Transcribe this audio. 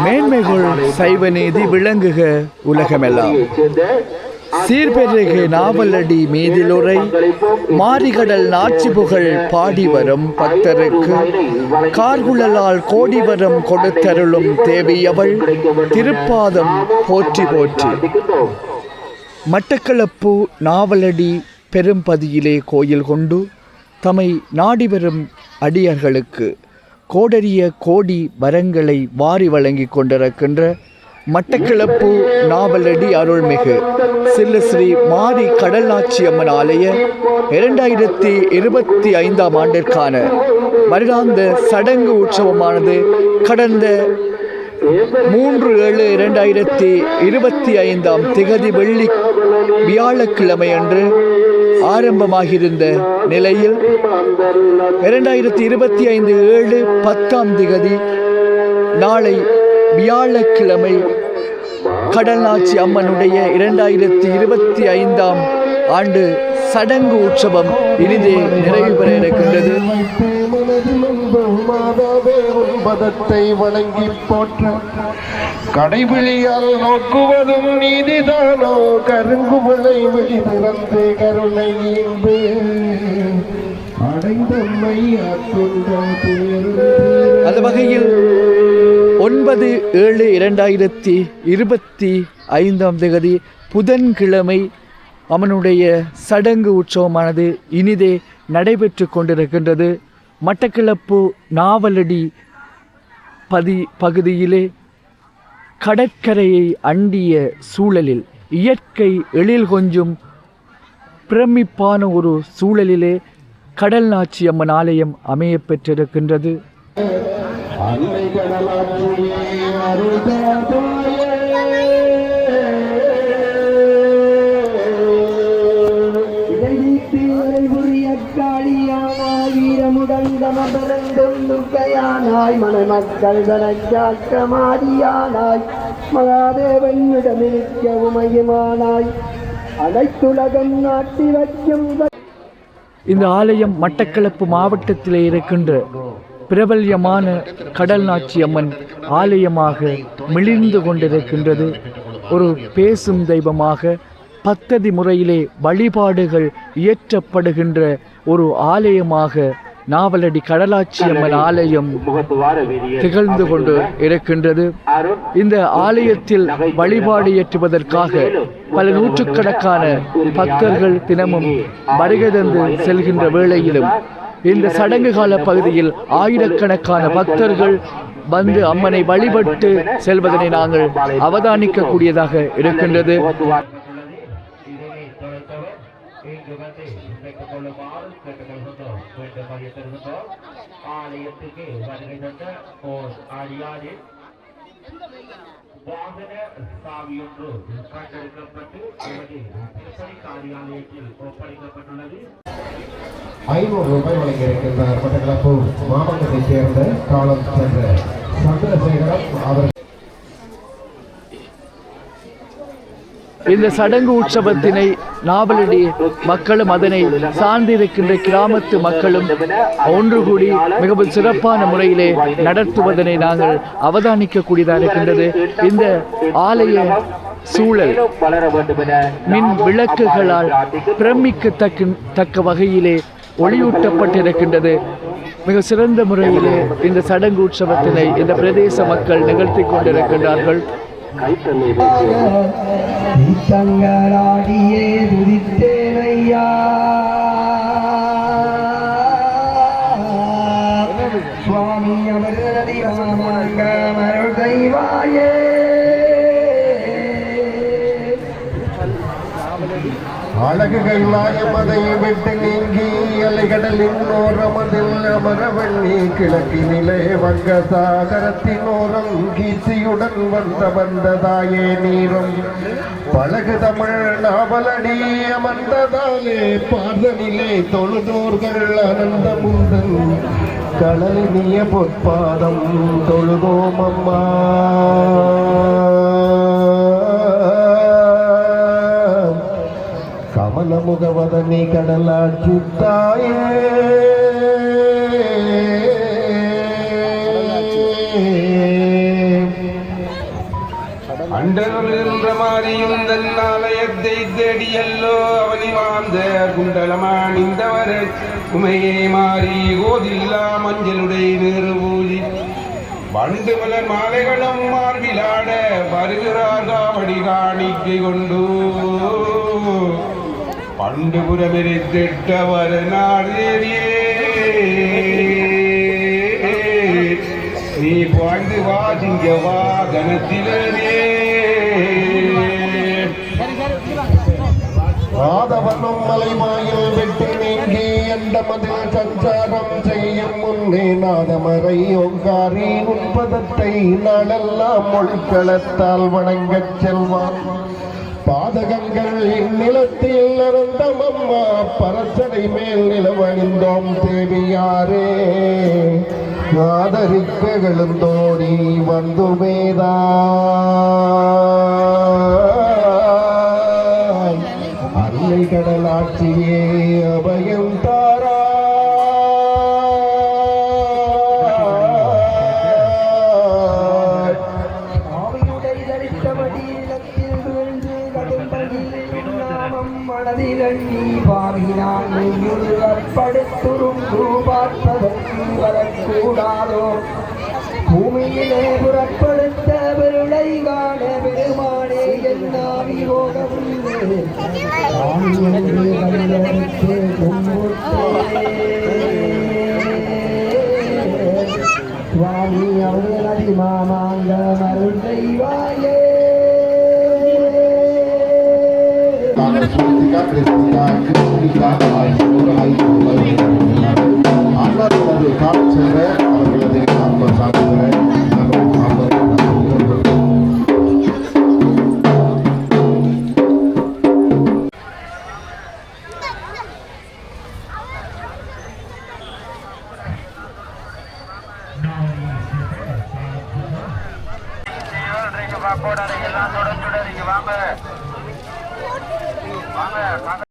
மேன்மைகள் சைவ நீதி விளங்குக உலகமெல்லாம். சீர்பெருகு நாவலடி மீதிலுரை மாரிகடல் நாச்சி புகழ் பாடி வரும் பக்தருக்கு கார்குழலால் கோடி வரம் கொடுத்தருளும் தேவியவள் திருப்பாதம் போற்றி போற்றி. மட்டக்களப்பு நாவலடி பெரும்பதியிலே கோயில் கொண்டு தம்மை நாடி வரும் அடியர்களுக்கு கோடரிய கோடி வரங்களை வாரி வழங்கி கொண்டிருக்கின்ற மட்டக்களப்பு நாவலடி அருள்மிகு சில்லஸ்ரீ மாரி கடல்நாச்சி அம்மன் ஆலய 2025 ஆண்டிற்கான வருடாந்த சடங்கு உற்சவமானது கடந்த 3/7/2025 திகதி வியாழக்கிழமை அன்று ஆரம்பமாகியிருந்த நிலையில் 2025 7/10 திகதி நாளை வியாழக்கிழமை கடல்நாச்சி அம்மனுடைய 2025 ஆண்டு சடங்கு உற்சவம் இனிதே நிறைவு பெற இருக்கின்றது. வணங்கி போற்ற கடைபிழியால் நோக்குவதும் நீதிதானோ கருங்குமலை வெளிதிறந்து கருணை அடைந்தம்மை அந்த வகையில் 9/7/2025 திகதி புதன்கிழமை அவனுடைய சடங்கு உற்சவமானது இனிதே நடைபெற்று கொண்டிருக்கின்றது. மட்டக்களப்பு நாவலடி பகுதியிலே கடற்கரையை அண்டிய சூழலில் இயற்கை எழில் கொஞ்சும் பிரமிப்பான ஒரு சூழலிலே கடல்நாச்சி அம்மன் ஆலயம் அமைய பெற்றிருக்கின்றது. வீரமுடந்தமபரந்தொன்னுக்கையானாய் மணமக்கள் தனக்காக்கமாதியானாய் மகாதேவனிடமிருக்க உமையுமானாய் அனைத்துலகம் நாட்டி வைக்கும். இந்த ஆலயம் மட்டக்களப்பு மாவட்டத்திலே இருக்கின்ற பிரபல்யமான கடல்நாச்சி அம்மன் ஆலயமாக மிளிர்ந்து கொண்டிருக்கின்றது. ஒரு பேசும் தெய்வமாக பத்ததி முறையிலே வழிபாடுகள் இயற்றப்படுகின்ற ஒரு ஆலயமாக நாவலடி கடலாச்சி அம்மன் ஆலயம் திகழ்ந்து கொண்டு இருக்கின்றது. இந்த ஆலயத்தில் வழிபாடு இயற்றுவதற்காக பல நூற்றுக்கணக்கான பக்தர்கள் தினமும் வருகை தந்து செல்கின்ற வேளையிலும் இந்த சடங்கு கால பகுதியில் ஆயிரக்கணக்கான பக்தர்கள் வந்து அம்மனை வழிபட்டு செல்வதனை நாங்கள் அவதானிக்க கூடியதாக இருக்கின்றது. வாகன சாவியொன்று கண்டெடுக்கப்பட்டு திருப்பதி காரியாலயத்தில் ஒப்படைக்கப்பட்டுள்ளது. 500 ரூபாய் வழங்கியிருக்கின்றார் மட்டக்களப்பு மாவட்டத்தைச் சேர்ந்த காலம் சென்ற சந்திரசேகரம் அவர். இந்த சடங்கு உற்சவத்தினை நாவலடி மக்களும் அதனை சார்ந்திருக்கின்ற கிராமத்து மக்களும் ஒன்று கூடி மிகவும் சிறப்பான முறையிலே நடத்துவதனை நாங்கள் அவதானிக்க கூடியதாக இருக்கின்றது. இந்த ஆலய சூழல் மின் விளக்குகளால் பிரமிக்கத்தக்க வகையிலே ஒளியூட்டப்பட்டிருக்கின்றது. மிக சிறந்த முறையிலே இந்த சடங்கு உற்சவத்தினை இந்த பிரதேச மக்கள் நிகழ்த்தி கொண்டிருக்கின்றார்கள். தங்கராடியே துதித்தேனையா சுவாமி அமரதி மருள் தெய்வாயே அழகுகள் மாயமதை விட்டு நீங்கி அலைகடலின் ஓரமதில் அமரவண்ணி கிழக்கினிலே வங்க சாகரத்தின் ஓரம் கீர்த்தியுடன் வந்ததாயே நீரும் பழகு தமிழ் நாவலடி அமர்ந்ததாலே பார்தனிலே தொழுதோர்கள் ஆனந்தமுந்தன் கடலினிய பொற்பாதம் தொழுதோம் அம்மா. கமல முகவதனி கடலாட்சி தாயே எல்லோ அவனி மாந்த குண்டலமாணிந்தவர் உமையே மாறி கோதில்லா மஞ்சளுடைய நிறுவூதி வண்டு மலர் மாலைகளும் மார்பிலாட வருகிறார் காவடி காணிக்கை கொண்டு பண்டு புறமெரித்திட்டவர் நாடேரியே நீ பாய்ந்து வா சிங்க வா கனத்திலே ஆதவனும் மலைமாயில் வெட்டி நீங்கி எந்த மதில் சஞ்சாரம் செய்யும் முன்னே நாதமறை ஒங்காரி உட்பதத்தை நாளெல்லாம் மொழிக்களத்தால் வணங்கச் செல்வான் பாதகங்கள் இந்நிலத்தில் நிறந்தமம்மா பரச்சடை மேல் நிலவணிந்தோம் தேவியாரே ஆதரிக்க எழுந்தோடி வந்துவேதா அன்னை கடலாட்சியே அபயம் தாரா மனதிலண்ணி பாவினான் படுத்துருந்து பார்ப்பதற்கு வரக்கூடாதோ பூமியிலே புறப்படுத்த விருளை காண பெருமானே என்னாவி போகவில்லை சுவாமி அவர்கள் அதிமாமாங்க மருள் செய்வாயே வாங்க